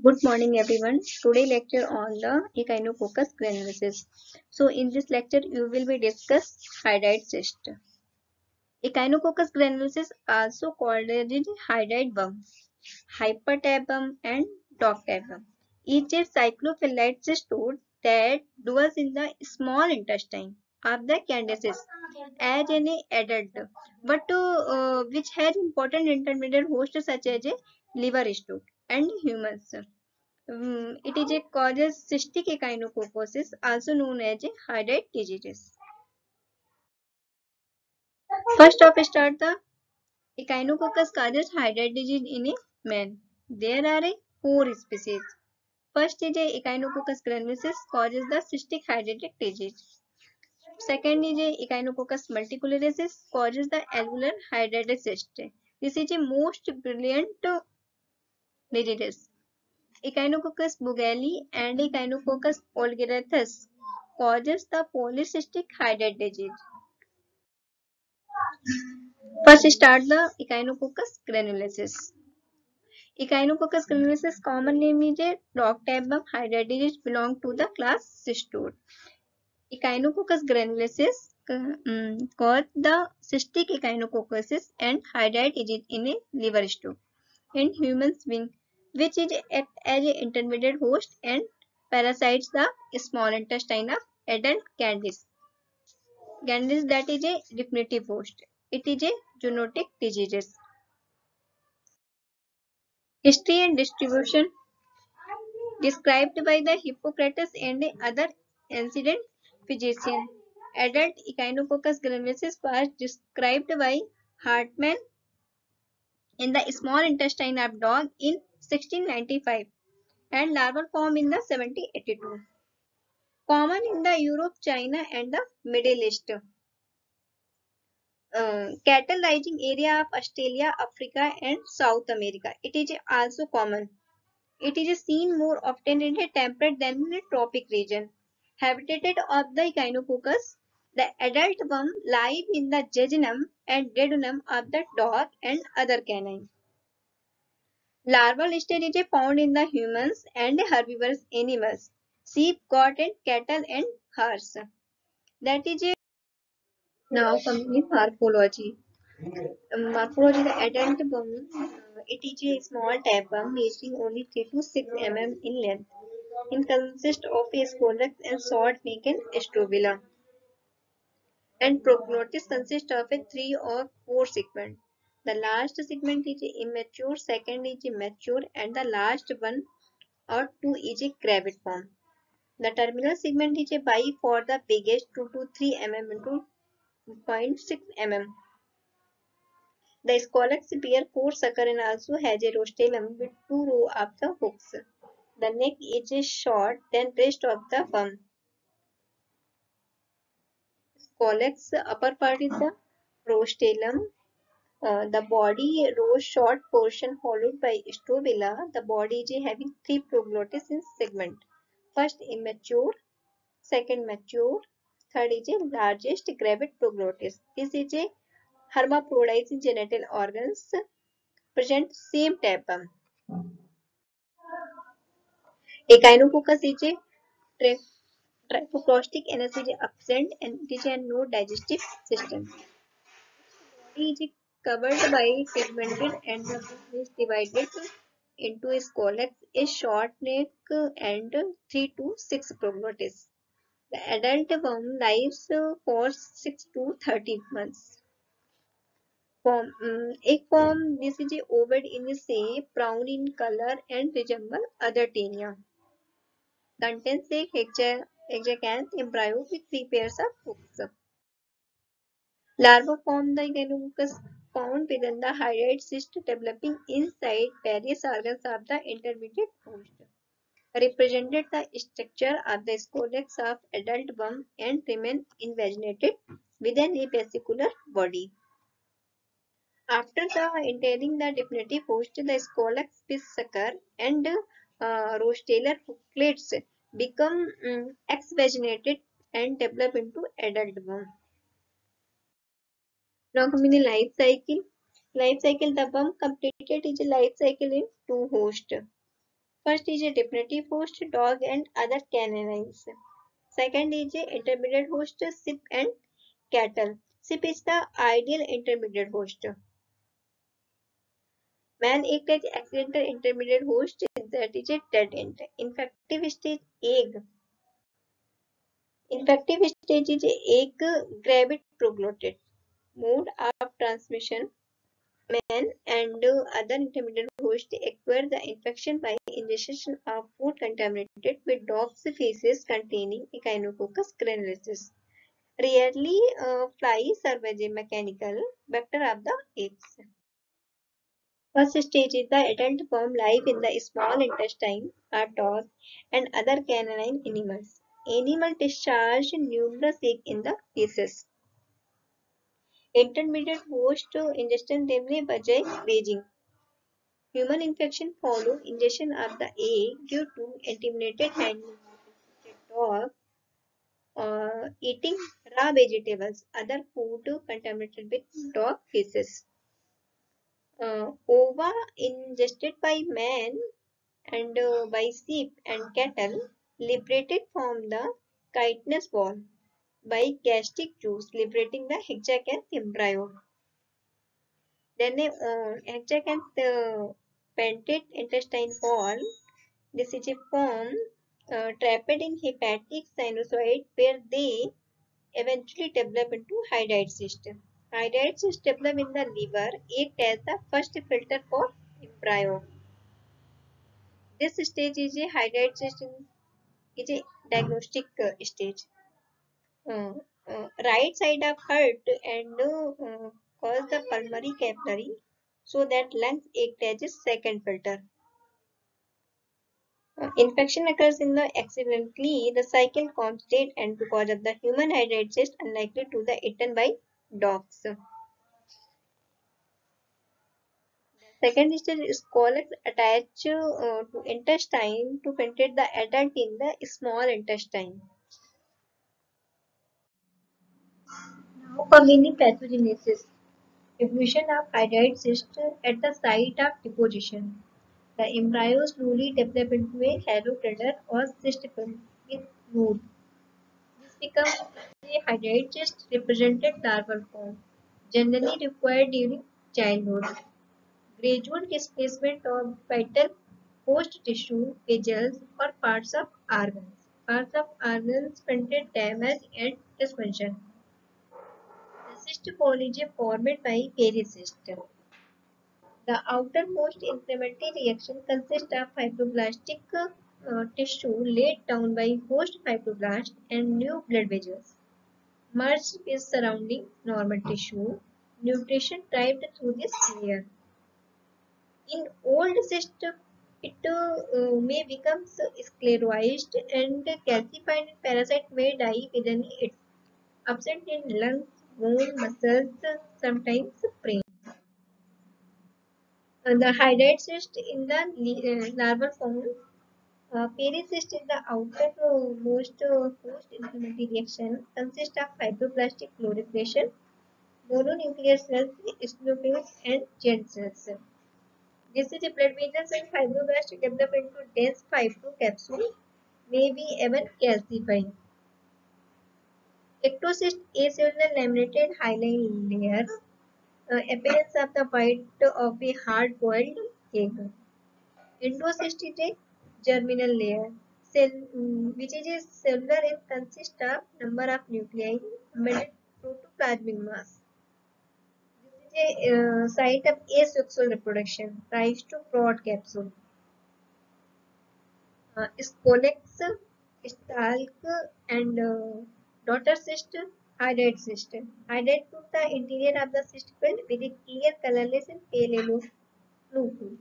Good morning everyone. Today lecture on the echinococcus granulosus. So in this lecture you will be discuss hydride cyst. Echinococcus granulosus also called as hydride worm, hypertabum and dogtabum. Each is cyclophyllite cystode that dwells in the small intestine of the candices as an adult, but which has important intermediate hosts such as a liver stock and humans. It is a causes cystic echinococcus, also known as a hydride disease. First off, start the echinococcus causes hydride disease in a man. There are four species. First is a echinococcus granulosus causes the cystic hydritic disease. Second is a echinococcus multicularis causes the alveolar hydritic cyst. This is a most brilliant disease. Echinococcus bugali and Echinococcus vulgarius causes the polycystic hydride disease. First start the Echinococcus granulosus. Echinococcus granulosus common name is a Dogtabum hydride disease belong to the class Cystode. Echinococcus granulosus cause the cystic echinococcus and hydride disease in a liver stool. In humans wing, which is act as an intermediate host and parasites the small intestine of adult candice. Candice that is a definitive host. It is a zoonotic disease. History and distribution described by the Hippocrates and other ancient physicians. Adult Echinococcus granulosus was described by Hartmann in the small intestine of dog in 1695 and larval form in the 1782. Common in the Europe, China and the Middle East. Cattle rising area of Australia, Africa and South America. It is also common. It is seen more often in a temperate than in a tropic region. Habitat of the Echinococcus. The adult worm live in the jejunum and duodenum of the dog and other canine. Larval stage is found in the humans and herbivorous animals, sheep, goat and cattle and horse. That is a now coming in morphology. Morphology, the adult worm, it is a small tapeworm measuring only 3 to 6 mm in length. It consists of a scolex and short beak and strobila. And prognotis consists of a 3 or 4 segment. The last segment is immature, second is mature, and the last one or two is a cravat form. The terminal segment is a by for the biggest 2 to 3 mm into 0.6 mm. The scolex bear 4 sucker and also has a rostellum with 2 rows of the hooks. The neck is short than rest of the worm. Scolex upper part is the rostellum. The body row short portion followed by strobila. The body is having 3 proglottis in segment. First immature, second mature, third is a largest cravat proglottis. This is a hermaphrodites in genital organs present same tapeworm. Echinococcus is a trypocaustic anus is absent and it is a no digestive system. It is covered by pigmented and the bone is divided into a scolex, a short neck and 3 to 6 proglottis. The adult worm lives for 6 to 30 months. Egg form, this is ovoid in shape, brown in color and resemble other taenia. Contains a hexacanth embryo with 3 pairs of hooks. Larva form the Echinococcus found within the hydride cyst developing inside various organs of the intermediate host. Represented the structure of the scolex of adult worm and remain invaginated within a vesicular body. After the entering the definitive host, the scolex, fish sucker, and rostellar hooklets become exvaginated and develop into adult worm. Now coming to life cycle. Life cycle, the worm completed its life cycle in two hosts. First is a definitive host, dog and other canines. Second is a intermediate host, sheep and cattle. Sheep is the ideal intermediate host. Man act as accidental intermediate host, that is a dead end. Infective stage egg. Infective stage is egg gravid progloted. Mode of transmission. Man and other intermediate hosts acquire the infection by ingestion of food contaminated with dog's feces containing Echinococcus granulosus. Rarely, flies serve as a mechanical vector of the eggs. First stage is the adult form live in the small intestine of dogs and other canine animals. Animal discharge numerous eggs in the feces. Intermediate host ingestion namely vagina raging. Human infection follow ingestion of the egg due to contaminated handling of the dog eating raw vegetables, other food contaminated with dog feces. Ova ingested by man and by sheep and cattle liberated from the chitinous wall by gastric juice liberating the hexacanth embryo. Then hexacanth pentate intestine wall. This is a form trapped in hepatic sinusoid where they eventually develop into hydroid cyst. Hydroid cyst develop in the liver, act as the first filter for embryo. This stage is a hydroid cyst is a diagnostic stage. Right side of heart and cause the pulmonary capillary so that lungs act as a second filter. Infection occurs in the accidentally, the cycle comes dead and because of the human hydroid cyst unlikely to be eaten by dogs. Second stage is collex attached to intestine to penetrate the adult in the small intestine. Now coming pathogenesis. Evolution of hydroid cyst at the site of deposition. The embryo slowly develop into a hollow bladder or cyst filled with fluid. This becomes a hydroid cyst represented larval form, generally required during childhood. Gradual displacement of vital host tissue, vessels, or parts of organs. Parts of organs prevented damage and dysfunction. The cyst ball is formed by pericyst. The outermost inflammatory reaction consists of fibroblastic tissue laid down by host fibroblasts and new blood vessels. Merged with surrounding normal tissue, nutrition derived through this layer. In old cyst, it may become sclerosed and calcified and parasite may die within it. Absent in lungs, bone, muscles, sometimes brain. The hydroid cyst in the larval form. Pericyst is the outermost post-inflammatory reaction, consists of fibroblastic proliferation, mononuclear cells, eosinophils, and germ cells. This is a blood vessels and fibroblasts develop into dense fibrocapsule, may be even calcifying. Ectocyst acellular laminated hyaline layer, appearance of the white of a hard-boiled egg. Endocyst is a germinal layer, which is a cellular and consists of number of nuclei embedded protoplasmic mass. This is a site of asexual reproduction, rise to broad capsule. Scolex, stalk, and daughter cyst, hydroid cyst. Hydroid to the interior of the cyst filled with a clear, colorless, and pale yellow fluid.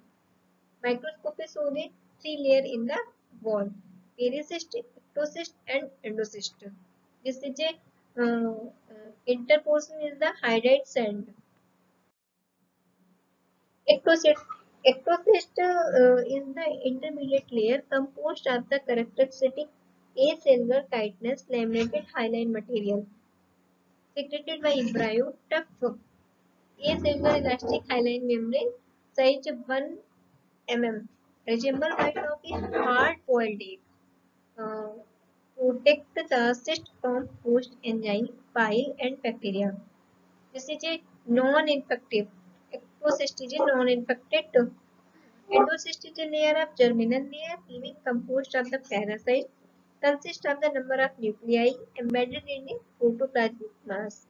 Microscopy shows a three-layer in the wall: pericyst, ectocyst, and endocyst. This is a interportion is the hydroid sand. Ectocyst. Ectocyst is the intermediate layer composed of the characteristic acellular chitinous laminated hyaline material secreted by embryo tough acellular elastic hyaline membrane size 1 mm. resemble white of a hard-boiled egg. Uh, Protect the cyst from host enzyme, bile, and bacteria. This is a non-infective. Ectocyst is a non-infected. Endocyst is a layer of germinal layer, living composed of the parasite, consists of the number of nuclei embedded in a protoplasmic mass.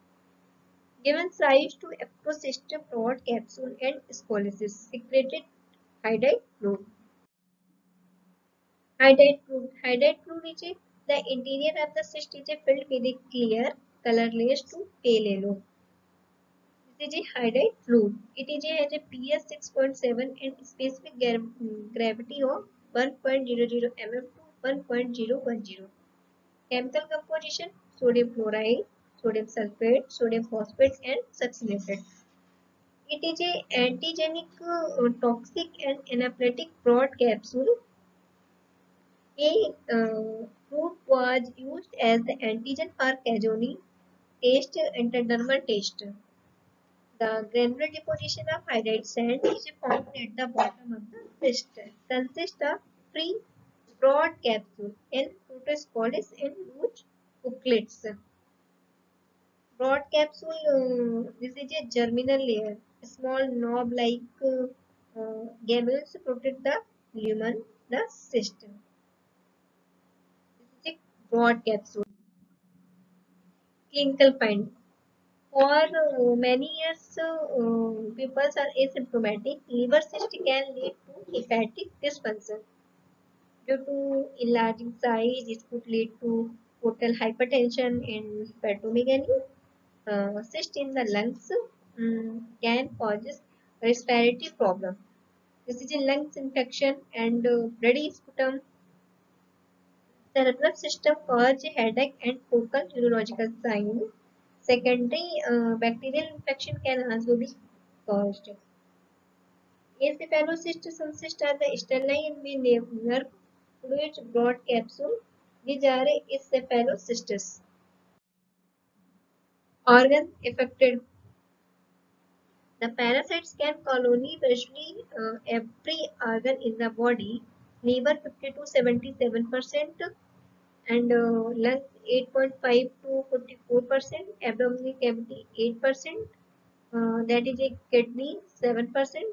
Given rise to ectocyst, broad capsule, and scolysis, secreted hydride fluid. Hydride fluid is the interior of the cyst is filled with a clear, colorless to pale yellow. This is a hydride fluid. It is has a pH 6.7 and specific gravity of 1.00 mm to 1.010. Chemical composition: sodium chloride, sodium sulfate, sodium phosphate, and succinate. It is a antigenic, toxic, and anaphylactic broad capsule. A fruit was used as the antigen for Cajoni taste intradermal taste. The granular deposition of hydride sand is found at the bottom of the cyst. Consists of three broad capsule and protoscolis and huge booklets. Broad capsule, this is a germinal layer. A small knob-like gametes protect the lumen, the system. This is a broad capsule. Clinical finding. For many years, people are asymptomatic. Liver cyst can lead to hepatic dysfunction. Due to enlarging size, it could lead to portal hypertension and hepatomegaly. Cyst in the lungs can cause respiratory problem. This is a lungs infection and bloody sputum. Cerebral system cause headache and focal neurological sign. Secondary bacterial infection can also be caused. Encephalocysts consist of the stelline nerve fluid broad capsule. These are encephalocysts. Organ affected. The parasites can colony virtually every organ in the body. Liver 50 to 77%, and lungs 8.5 to 44%, abdominal cavity 8%, that is a kidney 7%,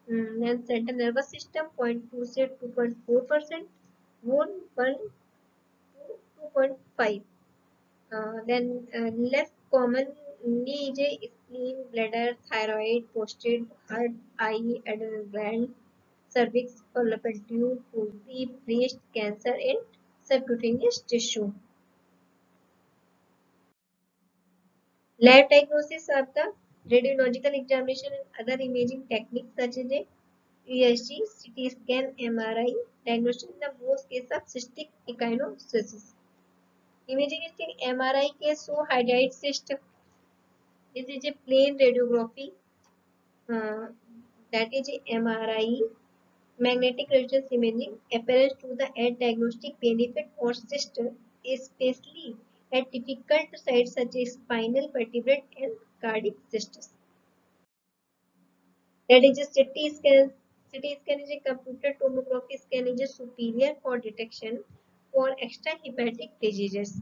then central nervous system 0.2 to 2.4%, bone 1 to 2.5. Then less commonly is a spleen, bladder, thyroid, prostate, heart, eye, adrenal gland, cervix, fallopian tube, ovary, breast cancer, and subcutaneous tissue. Lab diagnosis of the radiological examination and other imaging techniques such as a ESG, CT scan, MRI, diagnostic in the most case of cystic echinosis. Imaging is MRI case show hydride cyst. This is a plain radiography, uh, that is a MRI, magnetic resonance imaging, appears to the add diagnostic benefit for cyst, especially at difficult sites such as spinal, vertebrate, and cardiac cysts. That is a CT scan. CT scan is a computed tomography scan is a superior for detection for extrahepatic diseases.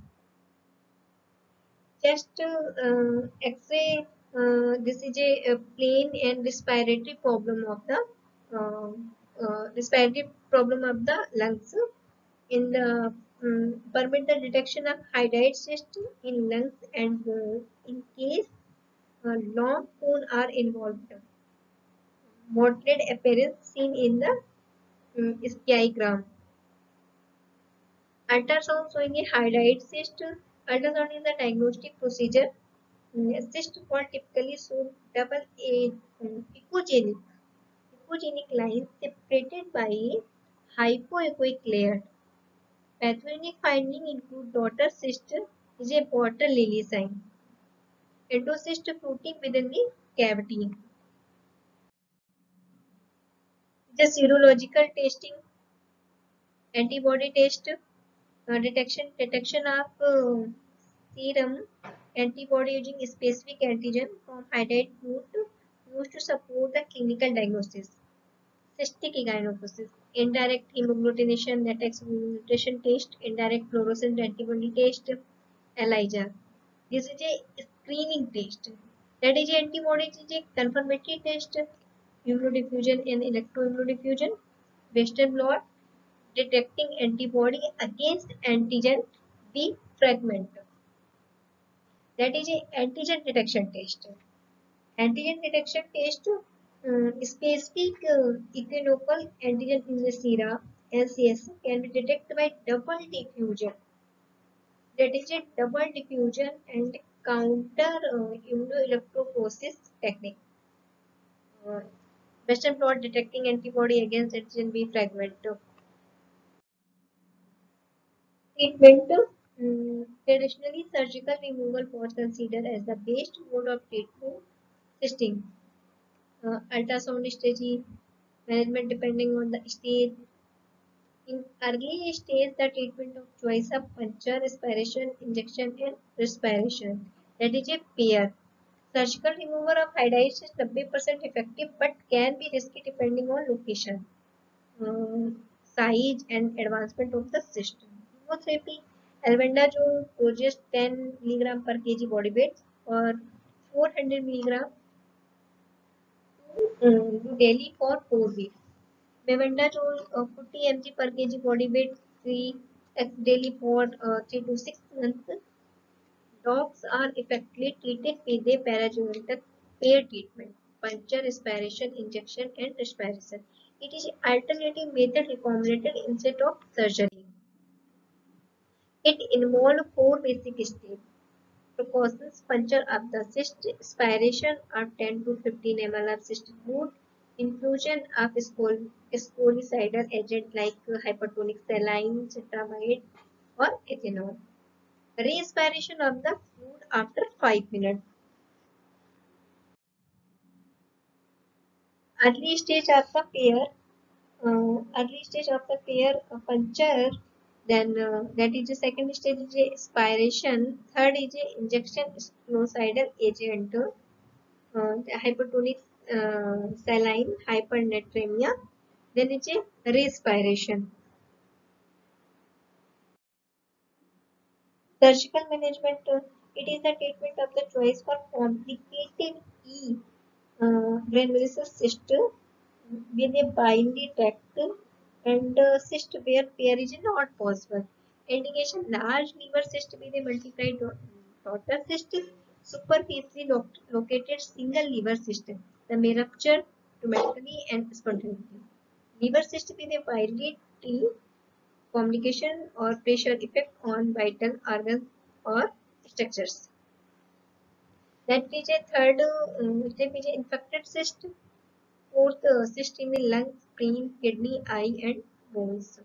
Chest X-ray. This is a plain and respiratory problem of the lungs. In the permit the detection of hydride cyst in lungs and in case long cone are involved. Mottled appearance seen in the skygram. Ultrasound showing a hydride cyst. Ultrasound is the diagnostic procedure. Cyst for typically show double a echogenic lines separated by a hypoechoic layer. Pathogenic findings include daughter cyst is a water lily sign. Endocyst floating within the cavity. The serological testing, antibody test, detection of serum antibody using specific antigen from hydride fluid used to support the clinical diagnosis. Cystic echinocosis, indirect hemagglutination, latex mutation test, indirect fluorescent antibody test, ELISA. This is a screening test. That is antibody is a confirmatory test, immunodiffusion and electroimmunodiffusion, Western blot, detecting antibody against antigen B fragment. That is a antigen detection test. Antigen detection test specific equivocal antigen in the sera LCS can be detected by double diffusion. That is a double diffusion and counter immunoelectrophoresis technique. Uh, Western blot detecting antibody against antigen B fragment. Treatment traditionally surgical removal was considered as the best mode of treatment. Testing ultrasound stage management depending on the stage. In early stage, the treatment of choice of puncture, aspiration, injection, and respiration. That is a pair. Surgical removal of hydatids is 90% effective but can be risky depending on location, size, and advancement of the system. Chemotherapy, albendazole doses 10 mg per kg body weight or 400 mg daily for 4 weeks. Mebendazole 50 mg per kg body weight 3 daily for 3 to 6 months. Dogs are effectively treated with a parazootic pair treatment, puncture, aspiration, injection, and respiration. It is an alternative method recommended instead of surgery. It involves four basic steps. Precautions: puncture of the cyst, aspiration of 10 to 15 ml of cyst fluid, infusion of scolicidal agent like hypertonic saline, cetramide, or ethanol. Respiration of the fluid after 5 minutes. Early stage of the pair, puncture, then that is the second stage is a aspiration, third is a injection sclerocidal agent, hypertonic saline hypernatremia, then it's a respiration. Surgical management, it is the treatment of the choice for complicated E. Granulosa cyst with a binary tract and cyst where pair is not possible. Indication: large liver cyst with a multiplied daughter cyst, superficially located single liver cyst. The may rupture dramatically and spontaneously. Liver cyst with a widely T complication or pressure effect on vital organs or structures. That is a third step is a infected cyst. Fourth, cyst in the lung, spleen, kidney, eye, and bones.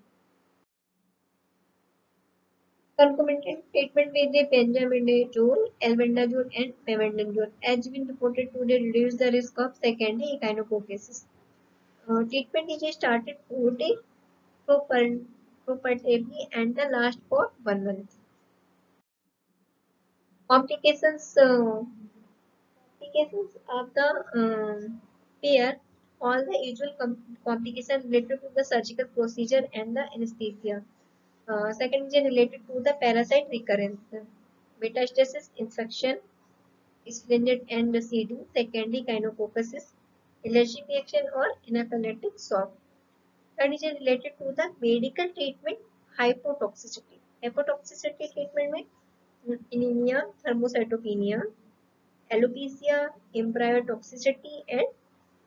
Concomitant treatment with the benzamidazole, albendazole, and mebendazole has been reported to reduce the risk of secondary echinococcus. Treatment is started 4 days properly and the last for 1 month. Complications, complications of the pair, all the usual complications related to the surgical procedure and the anesthesia. Second is related to the parasite recurrence, metastasis, infection, splendid and seeding, secondary gynecococcus, allergic reaction or anaphylactic shock. Third is related to the medical treatment, hypotoxicity. Hypotoxicity treatment में anemia, thrombocytopenia, alopecia, impaired toxicity, and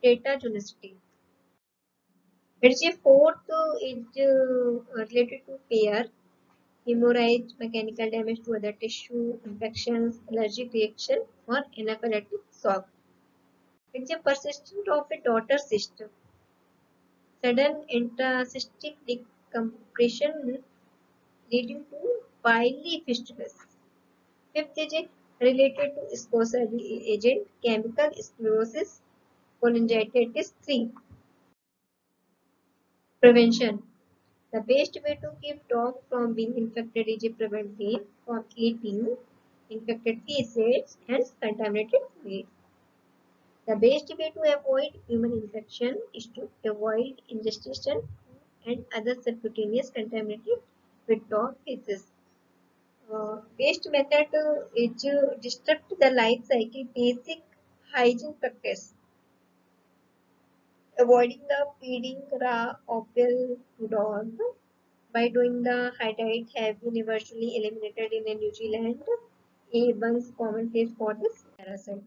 tetagenicity. It's a fourth is related to pair, hemorrhage, mechanical damage to other tissue, infections, allergic reaction, or anaphylactic shock. It's a persistent of a daughter cyst, sudden intracystic decompression leading to biliary fistulas. Fifth is related to scorsese agent, chemical sclerosis, cholangitis 3. Prevention. The best way to keep dog from being infected is to prevent them from eating infected feces and contaminated meat. The best way to avoid human infection is to avoid ingestion and other subcutaneous contaminated with dog feces. Waste method is disrupt the life cycle basic hygiene practice. Avoiding the feeding raw offal to dog. By doing the hydride have been universally eliminated in New Zealand, a once common place for this parasite.